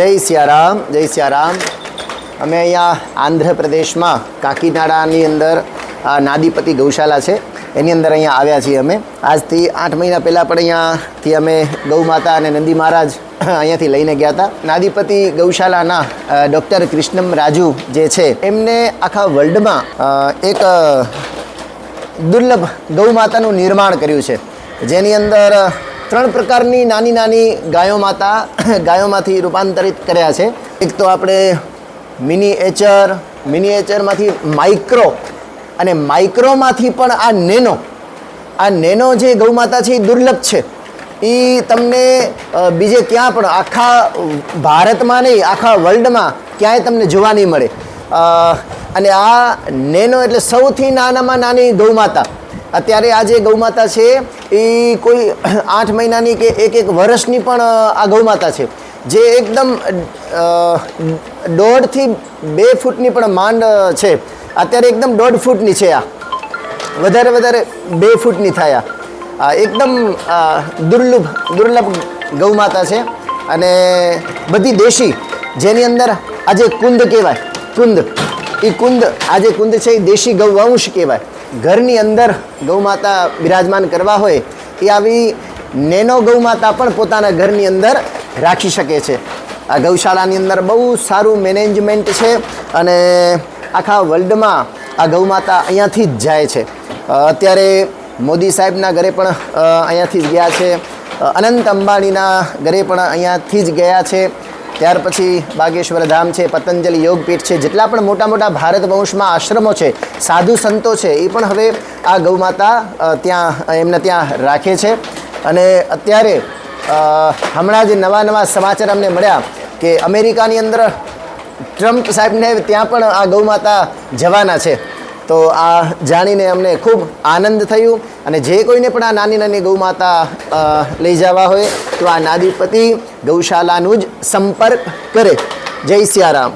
જય સિયારામ, જય સિયારામ. અમે અહીંયા આંધ્રપ્રદેશમાં કાકીનાડાની અંદર આ નાદીપતિ ગૌશાલા છે એની અંદર અહીંયા આવ્યા છીએ. અમે આજથી 8 મહિના પહેલાં પણ અહીંયાથી અમે ગૌ માતા અને નંદી મહારાજ અહીંયાથી લઈને ગયા હતા. નાદીપતિ ગૌશાલાના ડૉક્ટર કૃષ્ણમ રાજુ જે છે એમને આખા વર્લ્ડમાં એક દુર્લભ ગૌ માતાનું નિર્માણ કર્યું છે, જેની અંદર 3 પ્રકારની નાની નાની ગાયોમાંથી રૂપાંતરિત કર્યા છે. એક તો આપણે મિનિએચરમાંથી માઇક્રો અને માઇક્રોમાંથી પણ આ નેનો જે ગૌમાતા છે એ દુર્લભ છે. એ તમને બીજે ક્યાં પણ આખા ભારતમાં નહીં, આખા વર્લ્ડમાં ક્યાંય તમને જોવા નહીં મળે. અને આ નેનો એટલે સૌથી નાનામાં નાની ગૌમાતા. અત્યારે આ જે ગૌમાતા છે એ કોઈ 8 મહિનાની કે એક વર્ષની પણ આ ગૌમાતા છે, જે એકદમ 1.5 થી 2 ફૂટની પણ માંડ છે. અત્યારે એકદમ 1.5 ફૂટની છે, આ વધારે 2 ફૂટની થાય. આ એકદમ દુર્લભ ગૌમાતા છે. અને બધી દેશી, જેની અંદર આ જે કુંદ કહેવાય, આ જે કુંદ છે એ દેશી ગૌવંશ કહેવાય. ઘરની અંદર ગૌમાતા બિરાજમાન કરવા હોય એ આવી નેનો ગૌમાતા પણ પોતાના ઘરની અંદર રાખી શકે છે. આ ગૌશાળાની અંદર બહુ સારું મેનેજમેન્ટ છે અને આખા વર્લ્ડમાં આ ગૌમાતા અહીંયાથી જ જાય છે. અત્યારે મોદી સાહેબના ઘરે પણ અહીંયાથી જ ગયા છે, અનંત અંબાણીના ઘરે પણ અહીંયાથી જ ગયા છે. ત્યાર પછી બાગેશ્વર ધામ છે, પતંજલિ યોગપીઠ છે, જેટલા પણ મોટા મોટા ભારત વંશમાં આશ્રમો છે, સાધુ સંતો છે, એ પણ હવે આ ગૌમાતા એમને ત્યાં રાખે છે. અને અત્યારે હમણાં જ નવા સમાચાર અમને મળ્યા કે અમેરિકાની અંદર ટ્રમ્પ સાહેબને ત્યાં પણ આ ગૌમાતા જવાના છે. તો આ જાણીને અમને ખૂબ આનંદ થયું. અને જે કોઈને પણ આ નાની ગૌમાતા લઈ જવા હોય તો આ નાદીપતિ ગૌશાલાનું જ સંપર્ક કરે. જય સિયારામ.